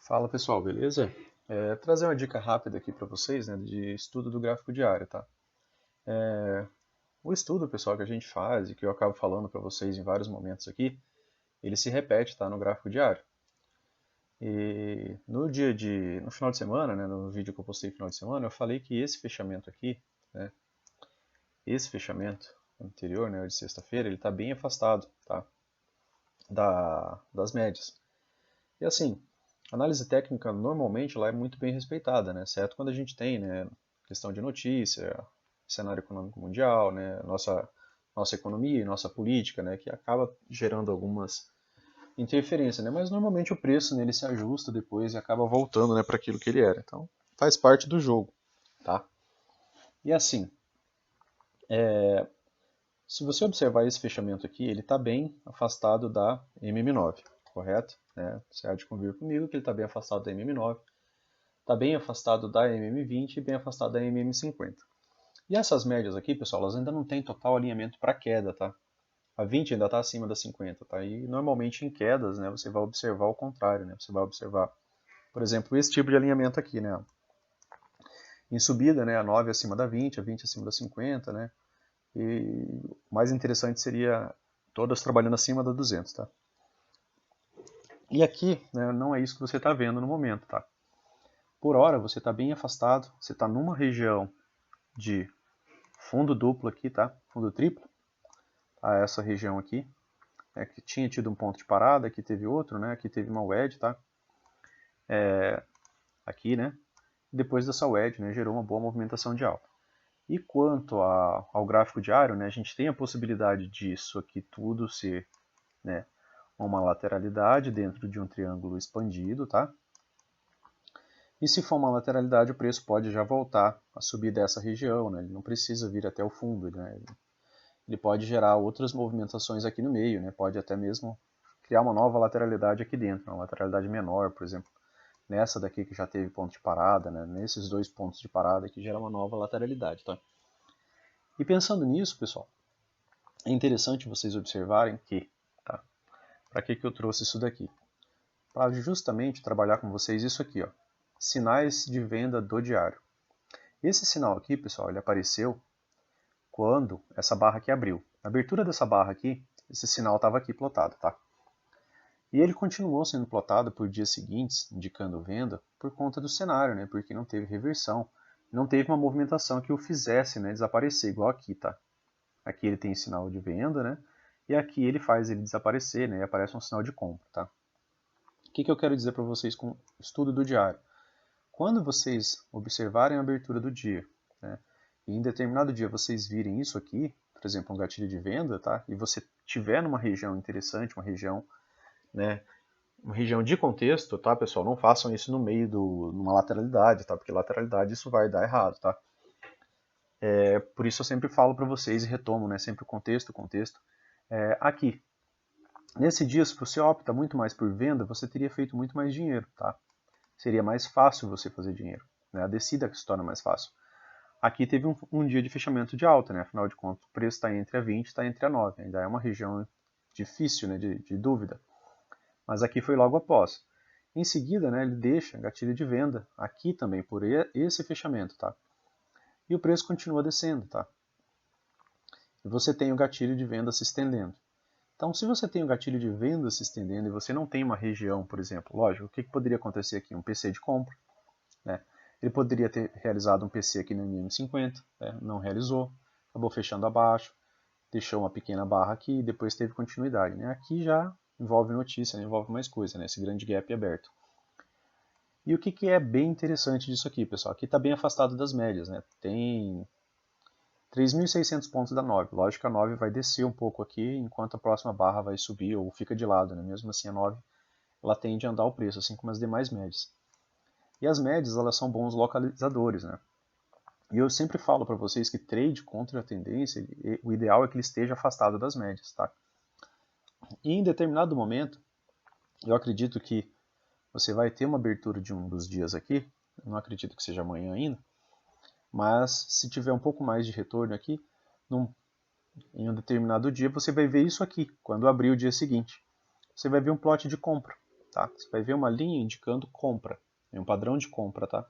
Fala pessoal, beleza? Trazer uma dica rápida aqui para vocês, né, de estudo do gráfico diário, tá? O estudo, pessoal, que a gente faz e que eu acabo falando para vocês em vários momentos aqui, ele se repete, tá, no gráfico diário. E no final de semana, né, no vídeo que eu postei no final de semana, eu falei que esse fechamento aqui, né, esse fechamento anterior, né, o de sexta-feira, ele está bem afastado, tá, das médias. E assim, a análise técnica normalmente ela é muito bem respeitada, né? Certo quando a gente tem, né, questão de notícia, cenário econômico mundial, né, nossa economia e nossa política, né, que acaba gerando algumas interferências, né? Mas normalmente o preço nele se ajusta depois e acaba voltando, né, para aquilo que ele era. Então, faz parte do jogo, tá? E assim, se você observar esse fechamento aqui, ele está bem afastado da MM9, correto? Você há de convir comigo que ele está bem afastado da MM9. Está bem afastado da MM20 e bem afastado da MM50. E essas médias aqui, pessoal, elas ainda não têm total alinhamento para queda, tá? A 20 ainda está acima da 50, tá? E normalmente em quedas, né, você vai observar o contrário, né? Você vai observar, por exemplo, esse tipo de alinhamento aqui, né? Em subida, né, a 9 acima da 20, a 20 acima da 50, né? E o mais interessante seria todas trabalhando acima da 200, tá? E aqui, né, não é isso que você está vendo no momento, tá? Por hora, você está bem afastado, você está numa região de fundo duplo aqui, tá? Fundo triplo, tá? Essa região aqui, que tinha tido um ponto de parada, aqui teve outro, né? Aqui teve uma wedge, tá? Aqui, né? Depois dessa wedge, né, gerou uma boa movimentação de alta. E quanto ao gráfico diário, né, a gente tem a possibilidade disso aqui tudo ser, né, uma lateralidade dentro de um triângulo expandido, tá? E se for uma lateralidade, o preço pode já voltar a subir dessa região, né? Ele não precisa vir até o fundo, né? Ele pode gerar outras movimentações aqui no meio, né? Pode até mesmo criar uma nova lateralidade aqui dentro, uma lateralidade menor, por exemplo, nessa daqui que já teve ponto de parada, né? Nesses dois pontos de parada que gera uma nova lateralidade, tá? E pensando nisso, pessoal, é interessante vocês observarem que, tá? Para que eu trouxe isso daqui? Para justamente trabalhar com vocês isso aqui, ó, sinais de venda do diário. Esse sinal aqui, pessoal, ele apareceu quando essa barra aqui abriu. Na abertura dessa barra aqui, esse sinal estava aqui plotado, tá? E ele continuou sendo plotado por dias seguintes, indicando venda, por conta do cenário, né? Porque não teve reversão, não teve uma movimentação que o fizesse, né, desaparecer, igual aqui, tá? Aqui ele tem sinal de venda, né? E aqui ele faz ele desaparecer, né? E aparece um sinal de compra, tá? O que eu quero dizer para vocês com o estudo do diário? Quando vocês observarem a abertura do dia, né, e em determinado dia vocês virem isso aqui, por exemplo, um gatilho de venda, tá, e você tiver numa região interessante, uma região, né, uma região de contexto, tá, pessoal, não façam isso no meio numa lateralidade, tá, porque lateralidade isso vai dar errado, tá. Por isso eu sempre falo para vocês e retomo, né, sempre o contexto. Aqui, nesse dia, se você opta muito mais por venda, você teria feito muito mais dinheiro, tá? Seria mais fácil você fazer dinheiro, né? A descida que se torna mais fácil. Aqui teve um dia de fechamento de alta, né? Afinal de contas, o preço está entre a 20 e está entre a 9. Ainda é uma região difícil, né? de dúvida. Mas aqui foi logo após. Em seguida, né, ele deixa gatilho de venda aqui também por esse fechamento, tá? E o preço continua descendo, tá? E você tem o gatilho de venda se estendendo. Então, se você tem o gatilho de venda se estendendo e você não tem uma região, por exemplo, lógico, o que poderia acontecer aqui? Um PC de compra, né? Ele poderia ter realizado um PC aqui no MM50, né? Não realizou, acabou fechando abaixo, deixou uma pequena barra aqui e depois teve continuidade, né? Aqui já envolve notícia, né? Envolve mais coisa, né? Esse grande gap aberto. E o que é bem interessante disso aqui, pessoal? Aqui está bem afastado das médias, né? Tem 3.600 pontos da 9. Lógico que a 9 vai descer um pouco aqui, enquanto a próxima barra vai subir ou fica de lado, né? Mesmo assim a 9 ela tende a andar o preço, assim como as demais médias. E as médias elas são bons localizadores, né? E eu sempre falo para vocês que trade contra a tendência, o ideal é que ele esteja afastado das médias, tá? E em determinado momento, eu acredito que você vai ter uma abertura de um dos dias aqui, eu não acredito que seja amanhã ainda, mas se tiver um pouco mais de retorno aqui, em um determinado dia você vai ver isso aqui, quando abrir o dia seguinte. Você vai ver um plot de compra, tá? Você vai ver uma linha indicando compra, um padrão de compra, tá?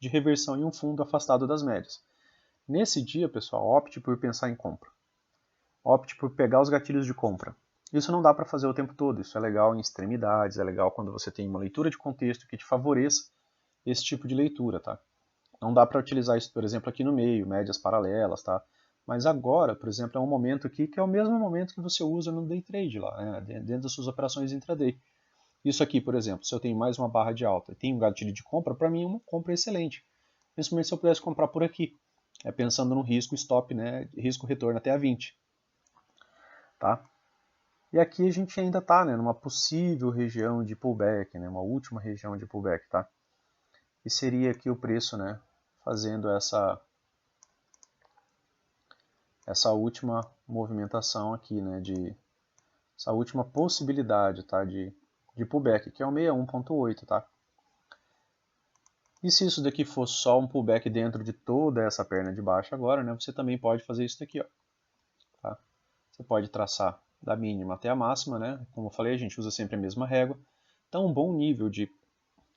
De reversão em um fundo afastado das médias. Nesse dia, pessoal, opte por pensar em compra. Opte por pegar os gatilhos de compra. Isso não dá para fazer o tempo todo, isso é legal em extremidades, é legal quando você tem uma leitura de contexto que te favoreça esse tipo de leitura, tá? Não dá para utilizar isso, por exemplo, aqui no meio, médias paralelas, tá? Mas agora, por exemplo, é um momento aqui que é o mesmo momento que você usa no day trade lá, né? Dentro das suas operações intraday. Isso aqui, por exemplo, se eu tenho mais uma barra de alta e tenho um gatilho de compra, para mim é uma compra excelente. Principalmente se eu pudesse comprar por aqui, pensando no risco stop, né? Risco retorno até a 20. Tá? E aqui a gente ainda está, né, numa possível região de pullback, né, uma última região de pullback, tá? E seria aqui o preço, né, fazendo essa última movimentação aqui, né, essa última possibilidade, tá, de pullback, que é o 61.8, tá? E se isso daqui for só um pullback dentro de toda essa perna de baixo agora, né, você também pode fazer isso daqui, ó, tá? Você pode traçar da mínima até a máxima, né? Como eu falei, a gente usa sempre a mesma régua. Então, um bom nível de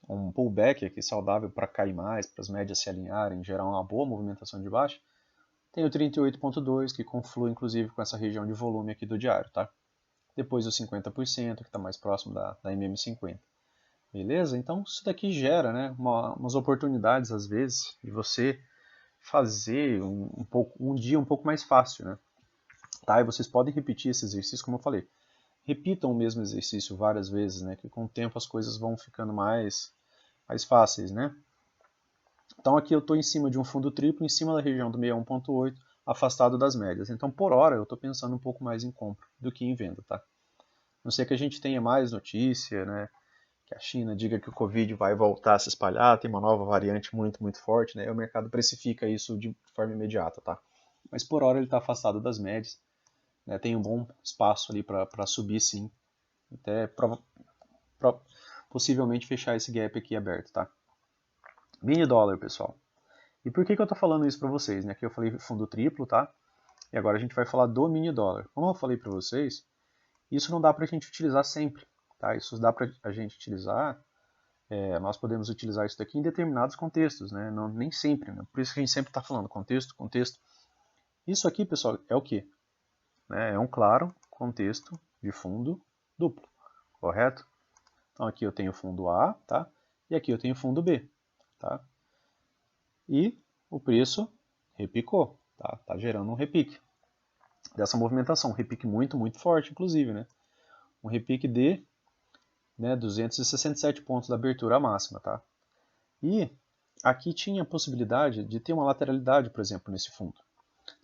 um pullback aqui saudável para cair mais, para as médias se alinharem, gerar uma boa movimentação de baixa, tem o 38.2, que conflui inclusive com essa região de volume aqui do diário, tá? Depois o 50%, que está mais próximo da MM50. Beleza? Então, isso daqui gera, né, umas oportunidades, às vezes, de você fazer um dia um pouco mais fácil, né? Tá? E vocês podem repetir esse exercício, como eu falei. Repitam o mesmo exercício várias vezes, né? Que com o tempo as coisas vão ficando mais fáceis, né? Então aqui eu estou em cima de um fundo triplo, em cima da região do 61.8, afastado das médias. Então por hora eu estou pensando um pouco mais em compra do que em venda, tá? Não sei que a gente tenha mais notícia, né? Que a China diga que o Covid vai voltar a se espalhar, tem uma nova variante muito, muito forte, né? E o mercado precifica isso de forma imediata, tá? Mas por hora ele está afastado das médias, né? Tem um bom espaço ali para subir, sim. Até possivelmente fechar esse gap aqui aberto, tá? Mini dólar, pessoal. E por que eu estou falando isso para vocês? Né? Aqui eu falei fundo triplo, tá? E agora a gente vai falar do mini dólar. Como eu falei para vocês, isso não dá para a gente utilizar sempre, tá? Isso dá para a gente utilizar, nós podemos utilizar isso daqui em determinados contextos, né? Não, nem sempre, né? Por isso que a gente sempre está falando contexto, contexto. Isso aqui, pessoal, é o quê? Né? É um claro contexto de fundo duplo, correto? Então aqui eu tenho fundo A, tá? E aqui eu tenho fundo B, tá? E o preço repicou, tá? Tá gerando um repique dessa movimentação, um repique muito, muito forte, inclusive, né? Um repique de, né, 267 pontos da abertura máxima, tá? E aqui tinha a possibilidade de ter uma lateralidade, por exemplo, nesse fundo.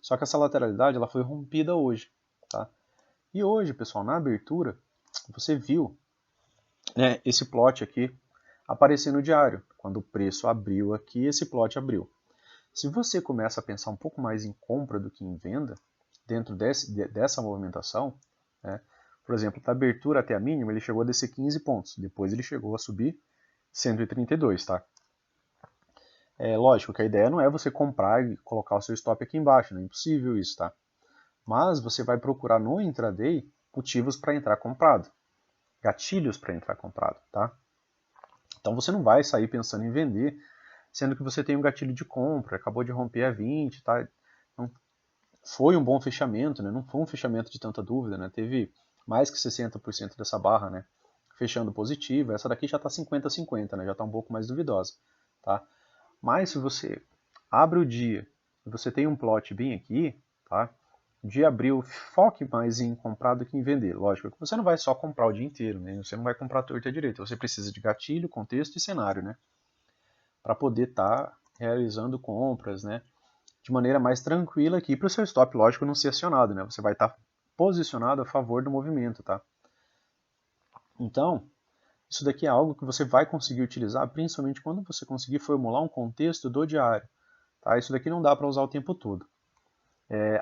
Só que essa lateralidade ela foi rompida hoje, tá? E hoje, pessoal, na abertura, você viu, né, esse plot aqui aparecer no diário. Quando o preço abriu aqui, esse plot abriu. Se você começa a pensar um pouco mais em compra do que em venda, dentro dessa movimentação, né, por exemplo, da abertura até a mínima, ele chegou a descer 15 pontos. Depois ele chegou a subir 132, tá? É lógico que a ideia não é você comprar e colocar o seu stop aqui embaixo, não é impossível isso, tá? Mas você vai procurar no intraday motivos para entrar comprado, gatilhos para entrar comprado, tá? Então você não vai sair pensando em vender, sendo que você tem um gatilho de compra, acabou de romper a 20, tá? Não foi um bom fechamento, né? Não foi um fechamento de tanta dúvida, né? Teve mais que 60% dessa barra, né? Fechando positiva. Essa daqui já está 50-50, né? Já está um pouco mais duvidosa, tá? Mas se você abre o dia e você tem um plot bem aqui, tá? O dia abriu, foque mais em comprar do que em vender. Lógico que você não vai só comprar o dia inteiro, né? Você não vai comprar torta direita. Você precisa de gatilho, contexto e cenário, né? Para poder estar realizando compras, né? De maneira mais tranquila aqui para o seu stop, lógico, não ser acionado, né? Você vai estar posicionado a favor do movimento, tá? Então, isso daqui é algo que você vai conseguir utilizar, principalmente quando você conseguir formular um contexto do diário, tá? Isso daqui não dá para usar o tempo todo.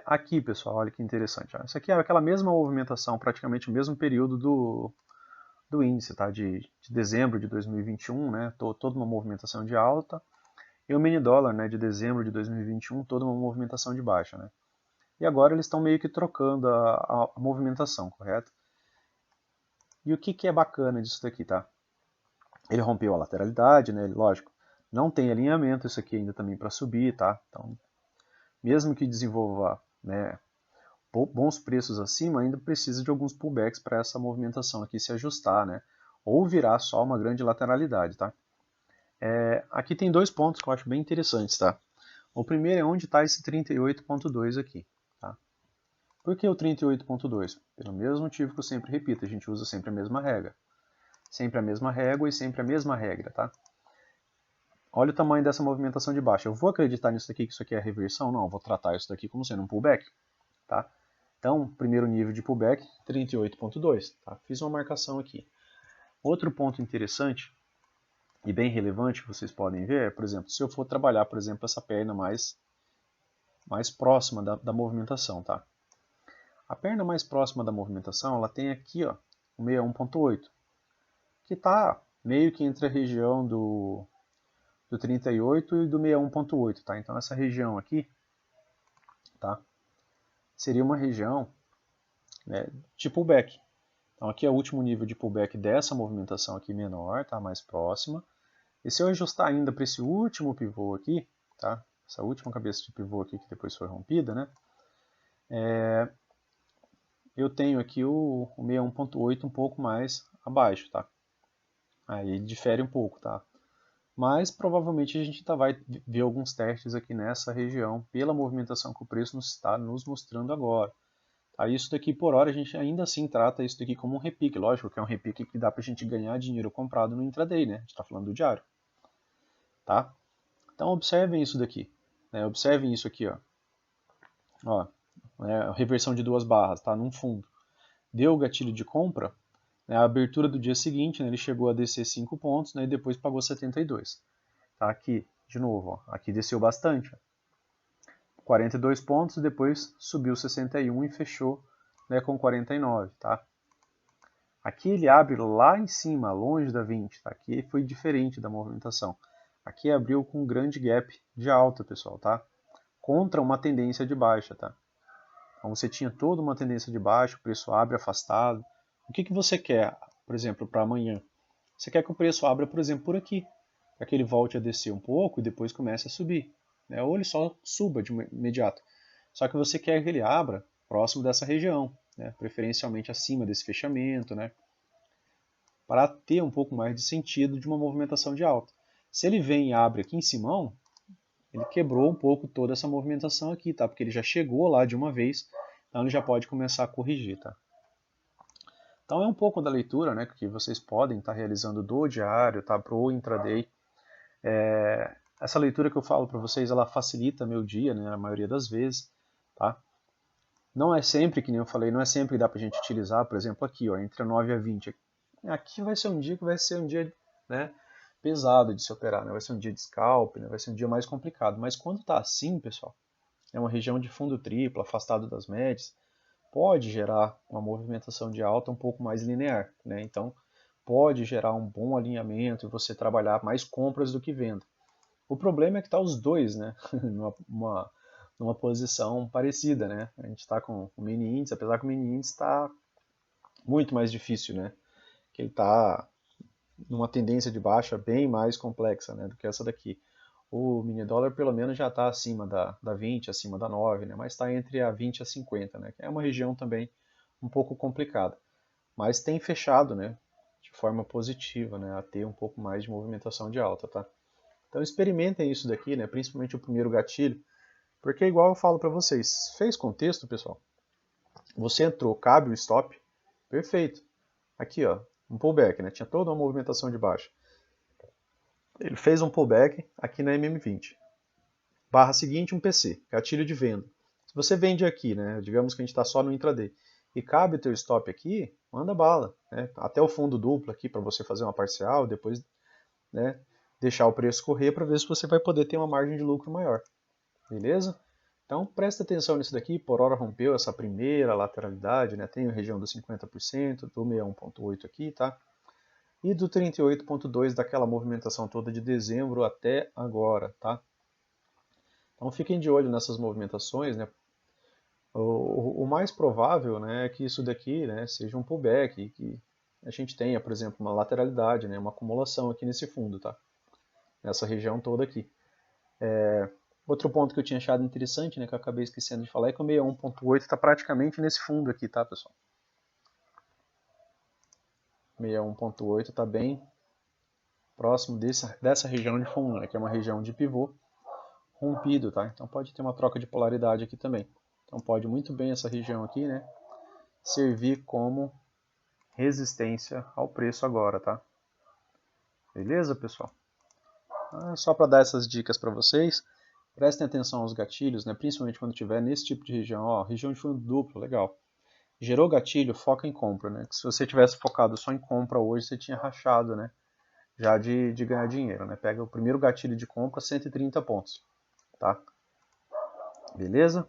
Aqui, pessoal, olha que interessante. Ó. Isso aqui é aquela mesma movimentação, praticamente o mesmo período do índice, tá? De dezembro de 2021, né? Toda uma movimentação de alta. E o mini dólar, né, de dezembro de 2021, toda uma movimentação de baixa, né? E agora eles estão meio que trocando a movimentação, correto? E o que é bacana disso daqui, tá? Ele rompeu a lateralidade, né? Lógico, não tem alinhamento isso aqui ainda também para subir, tá? Então, mesmo que desenvolva, né, bons preços acima, ainda precisa de alguns pullbacks para essa movimentação aqui se ajustar, né? Ou virar só uma grande lateralidade, tá? Aqui tem dois pontos que eu acho bem interessantes, tá? O primeiro é onde está esse 38.2 aqui, tá? Por que o 38.2? Pelo mesmo motivo que eu sempre repito, a gente usa sempre a mesma regra. Sempre a mesma régua e sempre a mesma regra, tá? Olha o tamanho dessa movimentação de baixa. Eu vou acreditar nisso daqui, que isso aqui é reversão? Não, eu vou tratar isso daqui como sendo um pullback, tá? Então, primeiro nível de pullback, 38.2, tá? Fiz uma marcação aqui. Outro ponto interessante e bem relevante que vocês podem ver é, por exemplo, se eu for trabalhar, por exemplo, essa perna mais próxima da movimentação, tá? A perna mais próxima da movimentação, ela tem aqui, ó, o 61.8, que está meio que entre a região do 38 e do 61.8, tá? Então essa região aqui, tá? Seria uma região, né, de pullback. Então aqui é o último nível de pullback dessa movimentação aqui menor, tá? Mais próxima. E se eu ajustar ainda para esse último pivô aqui, tá? Essa última cabeça de pivô aqui que depois foi rompida, né? Eu tenho aqui o 61.8 um pouco mais abaixo, tá? Aí difere um pouco, tá? Mas provavelmente a gente vai ver alguns testes aqui nessa região pela movimentação que o preço está nos mostrando agora. Tá? Isso daqui por hora a gente ainda assim trata isso daqui como um repique, lógico que é um repique que dá para a gente ganhar dinheiro comprado no intraday, né? A gente está falando do diário. Tá? Então observem isso daqui, né? Observem isso aqui, ó, a reversão de duas barras, tá? Num fundo. Deu o gatilho de compra, né? A abertura do dia seguinte, né? Ele chegou a descer 5 pontos, né? E depois pagou 72. Tá? Aqui, de novo, ó, aqui desceu bastante, ó. 42 pontos, depois subiu 61 e fechou, né, com 49, tá? Aqui ele abre lá em cima, longe da 20, tá? Aqui foi diferente da movimentação. Aqui abriu com um grande gap de alta, pessoal, tá? Contra uma tendência de baixa, tá? Então você tinha toda uma tendência de baixa, o preço abre afastado. O que você quer, por exemplo, para amanhã? Você quer que o preço abra, por exemplo, por aqui, para que ele volte a descer um pouco e depois comece a subir, né? Ou ele só suba de imediato. Só que você quer que ele abra próximo dessa região, né? Preferencialmente acima desse fechamento, né? Para ter um pouco mais de sentido de uma movimentação de alta. Se ele vem e abre aqui em cima, ele quebrou um pouco toda essa movimentação aqui, tá? Porque ele já chegou lá de uma vez, então ele já pode começar a corrigir, tá? Então é um pouco da leitura, né, que vocês podem estar realizando do diário, tá, pro intraday. Essa leitura que eu falo para vocês, ela facilita meu dia, né, a maioria das vezes, tá? Não é sempre, que nem eu falei, não é sempre que dá pra gente utilizar, por exemplo, aqui, ó, entre a 9 e a 20. Aqui vai ser um dia que vai ser um dia, né, pesado de se operar, né? Vai ser um dia de scalp, né? Vai ser um dia mais complicado. Mas quando tá assim, pessoal, é uma região de fundo triplo, afastado das médias, pode gerar uma movimentação de alta um pouco mais linear, né? Então, pode gerar um bom alinhamento e você trabalhar mais compras do que venda. O problema é que tá os dois, né? numa posição parecida, né? A gente está com o mini índice, apesar que o mini índice está muito mais difícil, né? Que ele está numa tendência de baixa bem mais complexa, né, do que essa daqui. O mini dólar pelo menos já está acima da 20, acima da 9, né, mas está entre a 20 e a 50, né, que é uma região também um pouco complicada. Mas tem fechado, né, de forma positiva, né, a ter um pouco mais de movimentação de alta, tá? Então experimentem isso daqui, né, principalmente o primeiro gatilho, porque igual eu falo para vocês, fez contexto, pessoal? Você entrou, cabe o stop, perfeito. Aqui, ó, um pullback, né? Tinha toda uma movimentação de baixa. Ele fez um pullback aqui na MM20. Barra seguinte, um PC, gatilho de venda. Se você vende aqui, né, digamos que a gente está só no intraday, e cabe o teu stop aqui, manda bala, né, até o fundo duplo aqui para você fazer uma parcial, depois, né, deixar o preço correr para ver se você vai poder ter uma margem de lucro maior. Beleza? Então presta atenção nisso daqui, por hora rompeu essa primeira lateralidade, né, tem a região dos 50%, do 61.8 aqui, tá? E do 38.2 daquela movimentação toda de dezembro até agora, tá? Então fiquem de olho nessas movimentações, né? O mais provável, né, é que isso daqui, né, seja um pullback, que a gente tenha, por exemplo, uma lateralidade, né, uma acumulação aqui nesse fundo, tá? Nessa região toda aqui. Outro ponto que eu tinha achado interessante, né, que eu acabei esquecendo de falar, é que o 61.8 está praticamente nesse fundo aqui, tá, pessoal? 61.8 está bem próximo dessa região de fundo, né, que é uma região de pivô rompido, tá? Então pode ter uma troca de polaridade aqui também. Então pode muito bem essa região aqui, né, servir como resistência ao preço agora, tá? Beleza, pessoal? Só para dar essas dicas para vocês, prestem atenção aos gatilhos, né? Principalmente quando estiver nesse tipo de região, ó, região de fundo duplo, legal. Gerou gatilho, foca em compra, né? Se você tivesse focado só em compra hoje, você tinha rachado, né? Já de ganhar dinheiro, né? Pega o primeiro gatilho de compra, 130 pontos, tá? Beleza?